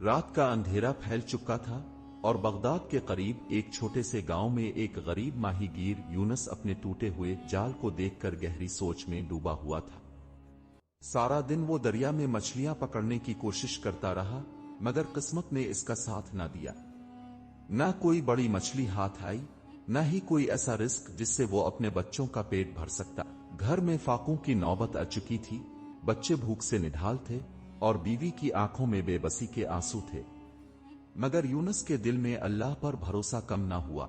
رات کا اندھیرا پھیل چکا تھا اور بغداد کے قریب ایک چھوٹے سے گاؤں میں ایک غریب ماہی گیر یونس اپنے ٹوٹے ہوئے جال کو دیکھ کر گہری سوچ میں ڈوبا ہوا تھا۔ سارا دن وہ دریا میں مچھلیاں پکڑنے کی کوشش کرتا رہا، مگر قسمت نے اس کا ساتھ نہ دیا۔ نہ کوئی بڑی مچھلی ہاتھ آئی، نہ ہی کوئی ایسا رزق جس سے وہ اپنے بچوں کا پیٹ بھر سکتا۔ گھر میں فاقوں کی نوبت آ چکی تھی، بچے بھوک سے نڈھال تھے اور بیوی کی آنکھوں میں بے بسی کے آنسو تھے، مگر یونس کے دل میں اللہ پر بھروسہ کم نہ ہوا۔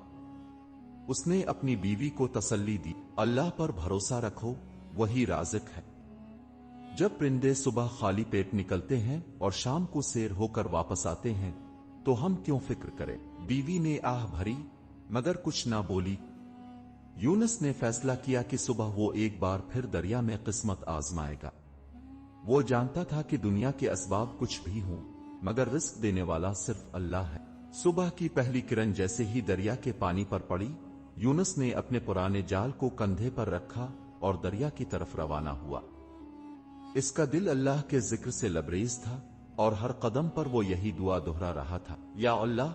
اس نے اپنی بیوی کو تسلی دی، اللہ پر بھروسہ رکھو، وہی رازق ہے۔ جب پرندے صبح خالی پیٹ نکلتے ہیں اور شام کو سیر ہو کر واپس آتے ہیں تو ہم کیوں فکر کریں؟ بیوی نے آہ بھری مگر کچھ نہ بولی۔ یونس نے فیصلہ کیا کہ صبح وہ ایک بار پھر دریا میں قسمت آزمائے گا۔ وہ جانتا تھا کہ دنیا کے اسباب کچھ بھی ہوں مگر رزق دینے والا صرف اللہ ہے۔ صبح کی پہلی کرن جیسے ہی دریا کے پانی پر پڑی، یونس نے اپنے پرانے جال کو کندھے پر رکھا اور دریا کی طرف روانہ ہوا۔ اس کا دل اللہ کے ذکر سے لبریز تھا اور ہر قدم پر وہ یہی دعا دہرا رہا تھا، یا اللہ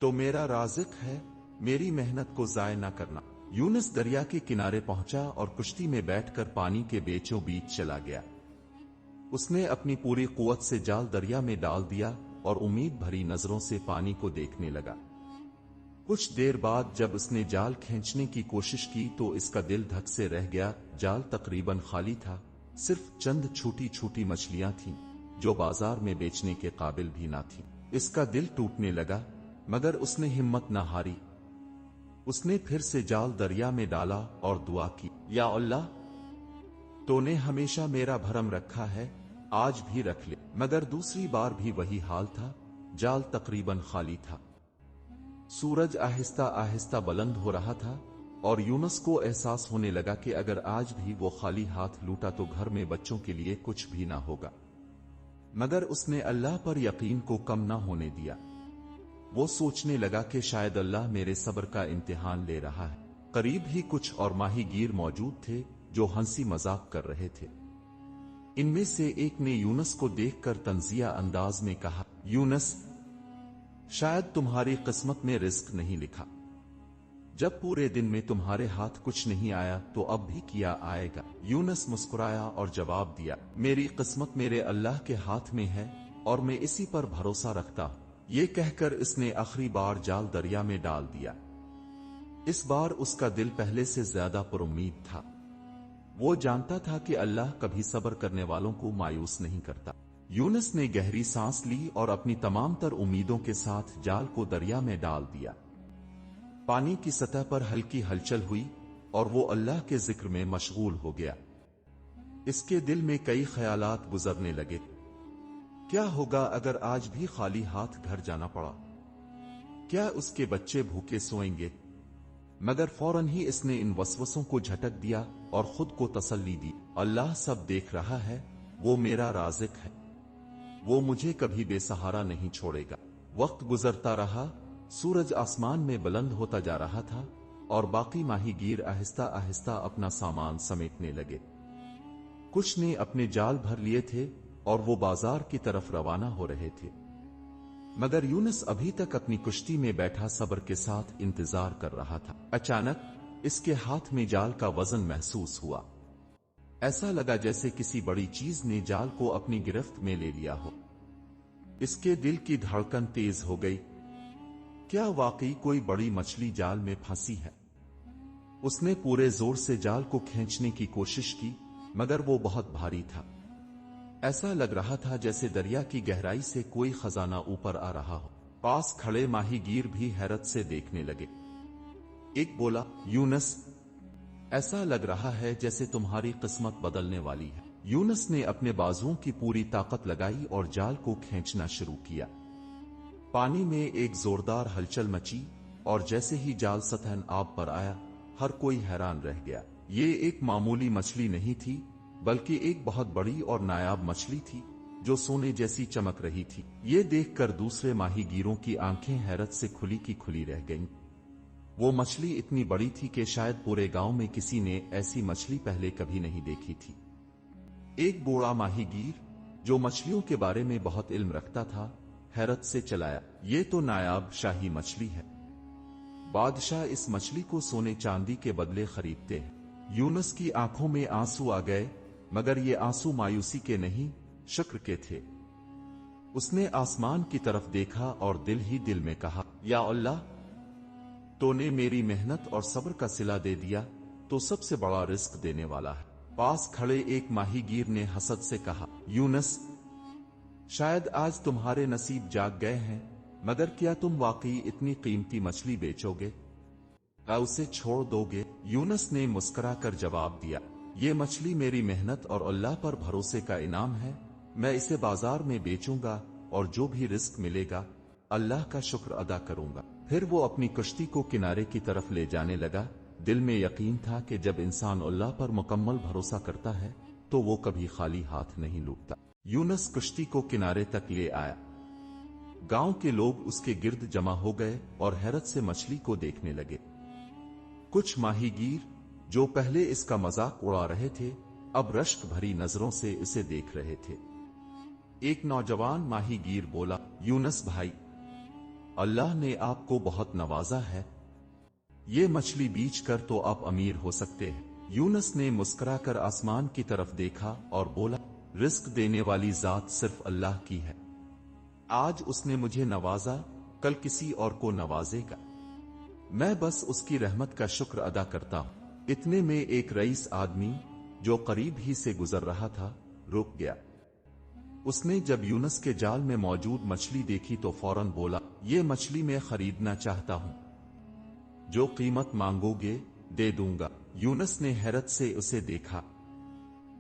تو میرا رازق ہے، میری محنت کو ضائع نہ کرنا۔ یونس دریا کے کنارے پہنچا اور کشتی میں بیٹھ کر پانی کے بیچوں بیچ چلا گیا۔ اس نے اپنی پوری قوت سے جال دریا میں ڈال دیا اور امید بھری نظروں سے پانی کو دیکھنے لگا۔ کچھ دیر بعد جب اس نے جال کھینچنے کی کوشش کی تو اس کا دل دھک سے رہ گیا۔ جال تقریباً خالی تھا، صرف چند چھوٹی چھوٹی مچھلیاں تھیں جو بازار میں بیچنے کے قابل بھی نہ تھیں۔ اس کا دل ٹوٹنے لگا مگر اس نے ہمت نہ ہاری۔ اس نے پھر سے جال دریا میں ڈالا اور دعا کی، یا اللہ تو نے ہمیشہ میرا بھرم رکھا ہے، آج بھی رکھ لے۔ مگر دوسری بار بھی وہی حال تھا، جال تقریباً خالی تھا۔ سورج آہستہ آہستہ بلند ہو رہا تھا اور یونس کو احساس ہونے لگا کہ اگر آج بھی وہ خالی ہاتھ لوٹا تو گھر میں بچوں کے لیے کچھ بھی نہ ہوگا، مگر اس نے اللہ پر یقین کو کم نہ ہونے دیا۔ وہ سوچنے لگا کہ شاید اللہ میرے صبر کا امتحان لے رہا ہے۔ قریب ہی کچھ اور ماہی گیر موجود تھے جو ہنسی مذاق کر رہے تھے۔ ان میں سے ایک نے یونس کو دیکھ کر طنزیہ انداز میں کہا، یونس شاید تمہاری قسمت میں رزق نہیں لکھا، جب پورے دن میں تمہارے ہاتھ کچھ نہیں آیا تو اب بھی کیا آئے گا؟ یونس مسکرایا اور جواب دیا، میری قسمت میرے اللہ کے ہاتھ میں ہے اور میں اسی پر بھروسہ رکھتا ہوں۔ یہ کہہ کر اس نے آخری بار جال دریا میں ڈال دیا۔ اس بار اس کا دل پہلے سے زیادہ پر امید تھا۔ وہ جانتا تھا کہ اللہ کبھی صبر کرنے والوں کو مایوس نہیں کرتا۔ یونس نے گہری سانس لی اور اپنی تمام تر امیدوں کے ساتھ جال کو دریا میں ڈال دیا۔ پانی کی سطح پر ہلکی ہلچل ہوئی اور وہ اللہ کے ذکر میں مشغول ہو گیا۔ اس کے دل میں کئی خیالات گزرنے لگے۔ کیا ہوگا اگر آج بھی خالی ہاتھ گھر جانا پڑا؟ کیا اس کے بچے بھوکے سوئیں گے؟ مگر فوراً ہی اس نے ان وسوسوں کو جھٹک دیا اور خود کو تسلی دی، اللہ سب دیکھ رہا ہے، وہ میرا رازق ہے، وہ مجھے کبھی بے سہارا نہیں چھوڑے گا۔ وقت گزرتا رہا، سورج آسمان میں بلند ہوتا جا رہا تھا اور باقی ماہی گیر آہستہ آہستہ اپنا سامان سمیٹنے لگے۔ کچھ نے اپنے جال بھر لیے تھے اور وہ بازار کی طرف روانہ ہو رہے تھے، مگر یونس ابھی تک اپنی کشتی میں بیٹھا صبر کے ساتھ انتظار کر رہا تھا۔ اچانک اس کے ہاتھ میں جال کا وزن محسوس ہوا۔ ایسا لگا جیسے کسی بڑی چیز نے جال کو اپنی گرفت میں لے لیا ہو۔ اس کے دل کی دھڑکن تیز ہو گئی۔ کیا واقعی کوئی بڑی مچھلی جال میں پھنسی ہے؟ اس نے پورے زور سے جال کو کھینچنے کی کوشش کی مگر وہ بہت بھاری تھا۔ ایسا لگ رہا تھا جیسے دریا کی گہرائی سے کوئی خزانہ اوپر آ رہا ہو۔ پاس کھڑے ماہی گیر بھی حیرت سے دیکھنے لگے۔ ایک بولا، یونس ایسا لگ رہا ہے جیسے تمہاری قسمت بدلنے والی ہے۔ یونس نے اپنے بازوؤں کی پوری طاقت لگائی اور جال کو کھینچنا شروع کیا۔ پانی میں ایک زوردار ہلچل مچی اور جیسے ہی جال سطح آب پر آیا، ہر کوئی حیران رہ گیا۔ یہ ایک معمولی مچھلی نہیں تھی بلکہ ایک بہت بڑی اور نایاب مچھلی تھی جو سونے جیسی چمک رہی تھی۔ یہ دیکھ کر دوسرے ماہی گیروں کی آنکھیں حیرت سے کھلی کی کھلی رہ گئیں۔ وہ مچھلی اتنی بڑی تھی کہ شاید پورے گاؤں میں کسی نے ایسی مچھلی پہلے کبھی نہیں دیکھی تھی۔ ایک بوڑھا ماہی گیر जो मछलियों के बारे में बहुत इल्म रखता था, हैरत से चलाया, ये तो नायाब शाही मछली है। बादशाह इस मछली को सोने चांदी के बदले खरीदते हैं। यूनुस की आंखों में आंसू आ गए, मगर ये आंसू मायूसी के नहीं, शुक्र के थे। उसने आसमान की तरफ देखा और दिल ही दिल में कहा, या अल्लाह, तूने मेरी मेहनत और सब्र का सिला दे दिया तो सबसे बड़ा रिस्क देने वाला है। पास खड़े एक माहीगीर ने हसद से कहा, यूनुस, शायद आज तुम्हारे नसीब जाग गए हैं, मगर क्या तुम वाकई इतनी कीमती मछली बेचोगे या उसे छोड़ दोगे? यूनुस ने मुस्कुराकर जवाब दिया, ये मछली मेरी मेहनत और अल्लाह पर भरोसे का इनाम है। मैं इसे बाजार में बेचूंगा और जो भी रिस्क मिलेगा अल्लाह का शुक्र अदा करूंगा। फिर वो अपनी कश्ती को किनारे की तरफ ले जाने लगा। दिल में यकीन था कि जब इंसान अल्लाह पर मुकम्मल भरोसा करता है तो वो कभी खाली हाथ नहीं लौटता। यूनुस कश्ती को किनारे तक ले आया। गांव के लोग उसके गिर्द जमा हो गए और हैरत से मछली को देखने लगे। कुछ माहीगीर जो पहले इसका मजाक उड़ा रहे थे, अब रश्क भरी नजरों से इसे देख रहे थे। एक नौजवान माहीगीर बोला, यूनुस भाई, अल्लाह ने आपको बहुत नवाजा है। ये मछली बीच कर तो आप अमीर हो सकते हैं। यूनुस ने मुस्कुराकर आसमान की तरफ देखा और बोला, रिस्क देने वाली जात सिर्फ अल्लाह की है। आज उसने मुझे नवाजा, कल किसी और को नवाजेगा। मैं बस उसकी रहमत का शुक्र अदा करता हूं। इतने में एक रईस आदमी जो करीब ही से गुजर रहा था, रुक गया। उसने जब यूनुस के जाल में मौजूद मछली देखी तो फौरन बोला, ये मछली मैं खरीदना चाहता हूं, जो कीमत मांगोगे दे दूंगा। यूनुस ने हैरत से उसे देखा।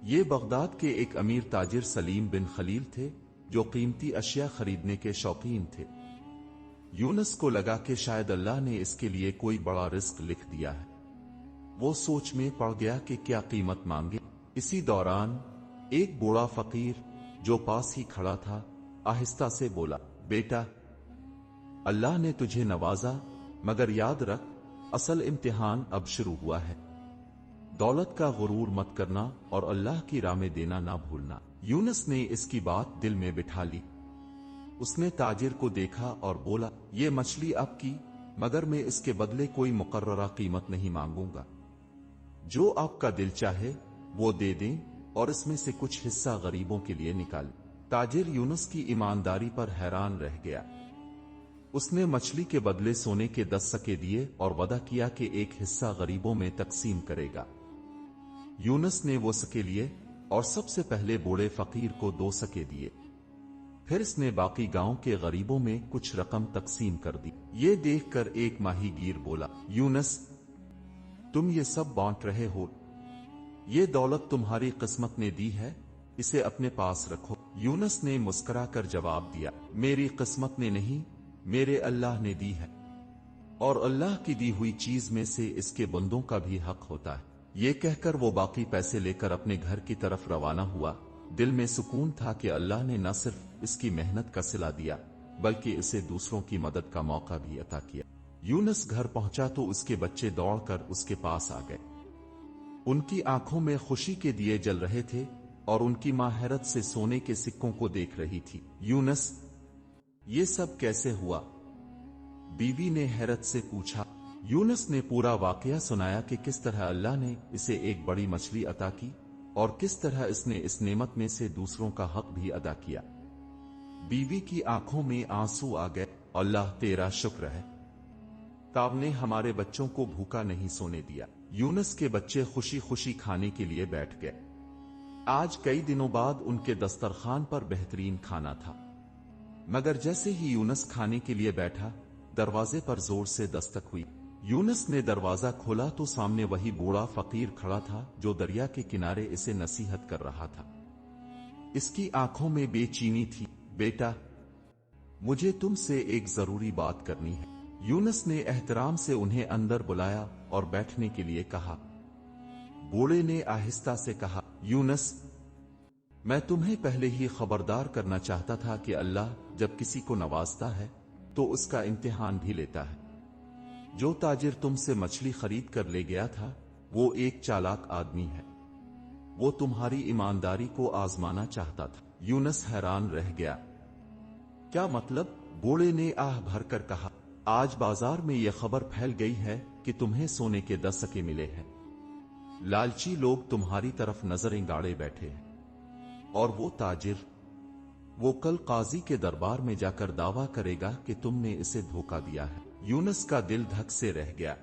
ये बगदाद के एक अमीर ताजिर सलीम बिन खलील थे, जो कीमती अशिया खरीदने के शौकीन थे। यूनुस को लगा कि शायद अल्लाह ने इसके लिए कोई बड़ा रिस्क लिख दिया है। वो सोच में पड़ गया कि क्या कीमत मांगे। इसी दौरान एक बूढ़ा फकीर जो पास ही खड़ा था आहिस्ता से बोला, बेटा, अल्लाह ने तुझे नवाजा, मगर याद रख, असल इम्तिहान अब शुरू हुआ है। दौलत का गुरूर मत करना और अल्लाह की राह में देना ना भूलना। यूनुस ने इसकी बात दिल में बिठा ली। उसने ताजिर को देखा और बोला, ये मछली आपकी, मगर मैं इसके बदले कोई मुकर्ररा कीमत नहीं मांगूंगा। जो आपका दिल चाहे वो दे दें और इसमें से कुछ हिस्सा गरीबों के लिए निकालें। ताजिर यूनुस की ईमानदारी पर हैरान रह गया। उसने मछली के बदले सोने के 10 सके दिए और वादा किया कि एक हिस्सा गरीबों में तकसीम करेगा। यूनुस ने वो सके लिए और सबसे पहले बूढ़े फकीर को 2 सके दिए। फिर इसने बाकी गांव के गरीबों में कुछ रकम तकसीम कर दी। ये देखकर एक माहीगीर बोला, यूनुस, तुम ये सब बांट रहे हो, ये दौलत तुम्हारी किस्मत ने दी है, इसे अपने पास रखो। यूनुस ने मुस्कुराकर जवाब दिया, मेरी किस्मत ने नहीं, मेरे अल्लाह ने दी है, और अल्लाह की दी हुई चीज में से इसके बंदों का भी हक होता है। ये कहकर वो बाकी पैसे लेकर अपने घर की तरफ रवाना हुआ। दिल में सुकून था कि अल्लाह ने न सिर्फ इसकी मेहनत का सिला दिया, बल्कि इसे दूसरों की मदद का मौका भी अता किया। यूनुस घर पहुंचा तो उसके बच्चे दौड़कर उसके पास आ गए। उनकी आंखों में खुशी के दिए जल रहे थे और उनकी मां हैरत से सोने के सिक्कों को देख रही थी। यूनुस, ये सब कैसे हुआ? बीवी ने हैरत से पूछा। यूनुस ने पूरा वाकया सुनाया कि किस तरह अल्लाह ने इसे एक बड़ी मछली अता की और किस तरह इसने इस नेमत में से दूसरों का हक भी अदा किया। बीवी की आंखों में आंसू आ गए। अल्लाह तेरा शुक्र है, तावने हमारे बच्चों को भूखा नहीं सोने दिया। यूनुस के बच्चे खुशी खुशी खाने के लिए बैठ गए। आज कई दिनों बाद उनके दस्तरखान पर बेहतरीन खाना था, मगर जैसे ही यूनुस खाने के लिए बैठा, दरवाजे पर जोर से दस्तक हुई। यूनुस ने दरवाजा खोला तो सामने वही बूढ़ा फकीर खड़ा था जो दरिया के किनारे इसे नसीहत कर रहा था। इसकी आंखों में बेचैनी थी। बेटा, मुझे तुमसे एक जरूरी बात करनी है। यूनुस ने एहतराम से उन्हें अंदर बुलाया और बैठने के लिए कहा। बूढ़े ने आहिस्ता से कहा, यूनुस, मैं तुम्हें पहले ही खबरदार करना चाहता था कि अल्लाह जब किसी को नवाजता है तो उसका इम्तिहान भी लेता है। जो ताजिर तुमसे मछली खरीद कर ले गया था वो एक चालाक आदमी है। वो तुम्हारी ईमानदारी को आजमाना चाहता था। यूनस हैरान रह गया। क्या मतलब? बूढ़े ने आह भर कर कहा, आज बाजार में यह खबर फैल गई है कि तुम्हें सोने के 10 सके मिले हैं। लालची लोग तुम्हारी तरफ नजरें गाड़े बैठे हैं। और वो ताजिर, वो कल काजी के दरबार में जाकर दावा करेगा कि तुमने इसे धोखा दिया है। यूनस का दिल धक से रह गया।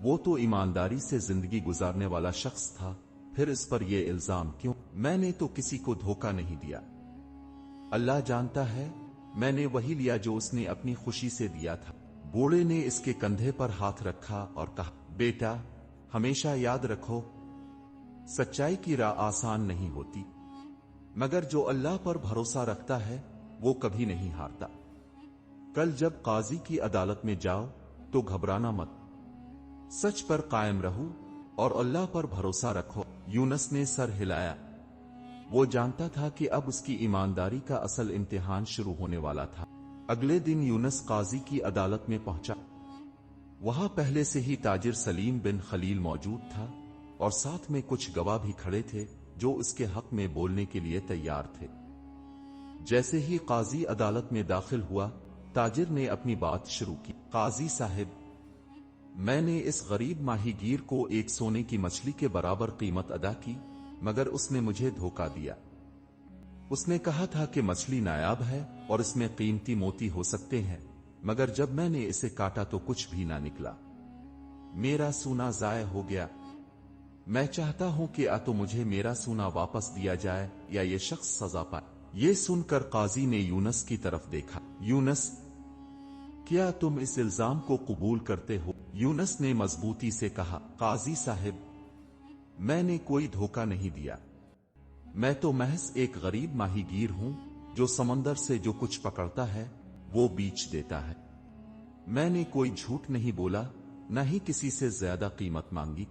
वो तो ईमानदारी से जिंदगी गुजारने वाला शख्स था, फिर इस पर यह इल्जाम क्यों? मैंने तो किसी को धोखा नहीं दिया। अल्लाह जानता है, मैंने वही लिया जो उसने अपनी खुशी से दिया था। बूढ़े ने इसके कंधे पर हाथ रखा और कहा, बेटा, हमेशा याद रखो, सच्चाई की राह आसान नहीं होती, मगर जो अल्लाह पर भरोसा रखता है वो कभी नहीं हारता। कल जब काजी की अदालत में जाओ तो घबराना मत, सच पर कायम रहो और अल्लाह पर भरोसा रखो। यूनस ने सर हिलाया। वो जानता था कि अब उसकी ईमानदारी का असल इम्तिहान शुरू होने वाला था। अगले दिन यूनस काजी की अदालत में पहुंचा। वहां पहले से ही ताजिर सलीम बिन खलील मौजूद था और साथ में कुछ गवाह भी खड़े थे जो उसके हक में बोलने के लिए तैयार थे। जैसे ही काजी अदालत में दाखिल हुआ, ताजिर ने अपनी बात शुरू की। काजी साहिब, मैंने इस गरीब माहीगीर को एक सोने की मछली के बराबर कीमत अदा की, मगर उसने मुझे धोखा दिया। उसने कहा था कि मछली नायाब है और इसमें कीमती मोती हो सकते हैं, मगर जब मैंने इसे काटा तो कुछ भी ना निकला। मेरा सोना जाया हो गया। मैं चाहता हूं कि या तो मुझे मेरा सोना वापस दिया जाए या ये शख्स सजा पाए। ये सुनकर काजी ने यूनस की तरफ देखा। यूनस, क्या तुम इस इल्जाम को कबूल करते हो? यूनस ने मजबूती से कहा, काजी साहिब, मैंने कोई धोखा नहीं दिया। मैं तो महज एक गरीब माहीगीर हूं जो समंदर से जो कुछ पकड़ता है वो बेच देता है। मैंने कोई झूठ नहीं बोला, न ही किसी से ज्यादा कीमत मांगी।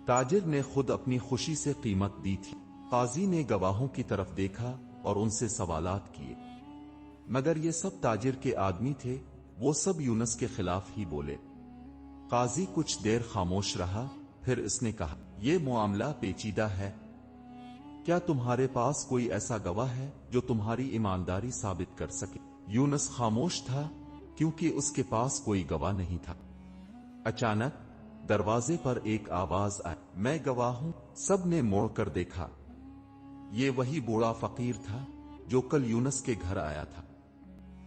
ताजिर ने खुद अपनी खुशी से कीमत दी थी। काजी ने गवाहों की तरफ देखा और उनसे सवालात किए, मगर ये सब ताजिर के आदमी थे, वो सब यूनस के खिलाफ ही बोले। काजी कुछ देर खामोश रहा, फिर इसने कहा, यह मामला पेचीदा है। क्या तुम्हारे पास कोई ऐसा गवाह है जो तुम्हारी ईमानदारी साबित कर सके? यूनस खामोश था क्योंकि उसके पास कोई गवाह नहीं था। अचानक दरवाजे पर एक आवाज आई, मैं गवाह हूं। सब ने मोड़कर देखा। ये वही बूढ़ा फकीर था जो कल यूनस के घर आया था।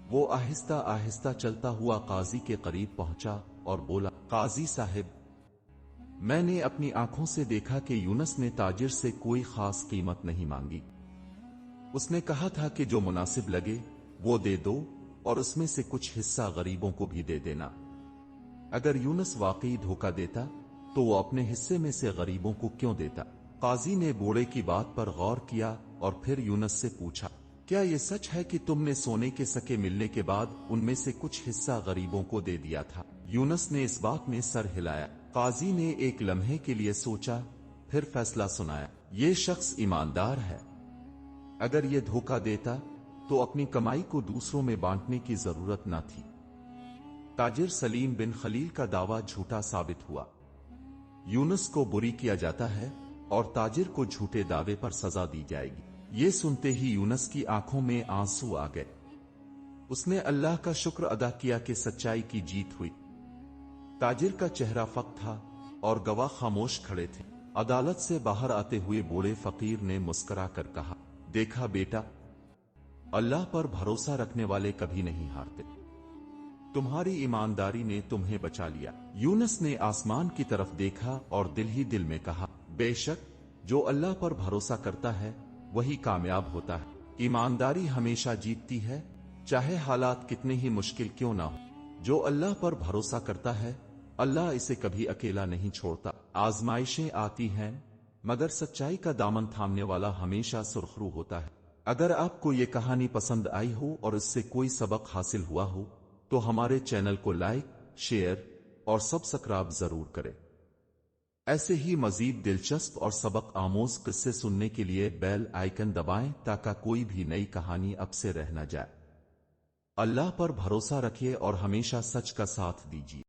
वो आहिस्ता आहिस्ता चलता हुआ काजी के करीब पहुंचा और बोला, काजी साहिब, मैंने अपनी आंखों से देखा कि यूनस ने ताजिर से कोई खास कीमत नहीं मांगी। उसने कहा था कि जो मुनासिब लगे वो दे दो और उसमें से कुछ हिस्सा गरीबों को भी दे देना। अगर यूनस वाकई धोखा देता तो वो अपने हिस्से में से गरीबों को क्यों देता? काजी ने बूढ़े की बात पर गौर किया और फिर यूनस से पूछा, क्या ये सच है कि तुमने सोने के सके मिलने के बाद उनमें से कुछ हिस्सा गरीबों को दे दिया था? यूनस ने इस बात में सर हिलाया। काजी ने एक लम्हे के लिए सोचा, फिर फैसला सुनाया, ये शख्स ईमानदार है। अगर ये धोखा देता तो अपनी कमाई को दूसरों में बांटने की जरूरत न थी। ताजिर सलीम बिन खलील का दावा झूठा साबित हुआ। यूनस को बुरी किया जाता है और ताजिर को झूठे दावे पर सजा दी जाएगी। ये सुनते ही यूनस की आंखों में आंसू आ गए। उसने अल्लाह का शुक्र अदा किया कि सच्चाई की जीत हुई। ताजिर का चेहरा फक था और गवाह खामोश खड़े थे। अदालत से बाहर आते हुए बूढ़े फकीर ने मुस्कुरा कर कहा, देखा बेटा, अल्लाह पर भरोसा रखने वाले कभी नहीं हारते। तुम्हारी ईमानदारी ने तुम्हें बचा लिया। यूनस ने आसमान की तरफ देखा और दिल ही दिल में कहा, बेशक जो अल्लाह पर भरोसा करता है वही कामयाब होता है। ईमानदारी हमेशा जीतती है, चाहे हालात कितने ही मुश्किल क्यों ना हो। जो अल्लाह पर भरोसा करता है, अल्लाह इसे कभी अकेला नहीं छोड़ता। आजमाइशें आती हैं, मगर सच्चाई का दामन थामने वाला हमेशा सुरखरू होता है। अगर आपको ये कहानी पसंद आई हो और इससे कोई सबक हासिल हुआ हो तो हमारे चैनल को लाइक, शेयर और सब्सक्राइब जरूर करें। ऐसे ही मजीद दिलचस्प और सबक आमोज किस्से सुनने के लिए बेल आइकन दबाएं ताकि कोई भी नई कहानी अब से रह न जाए। अल्लाह पर भरोसा रखिए और हमेशा सच का साथ दीजिए।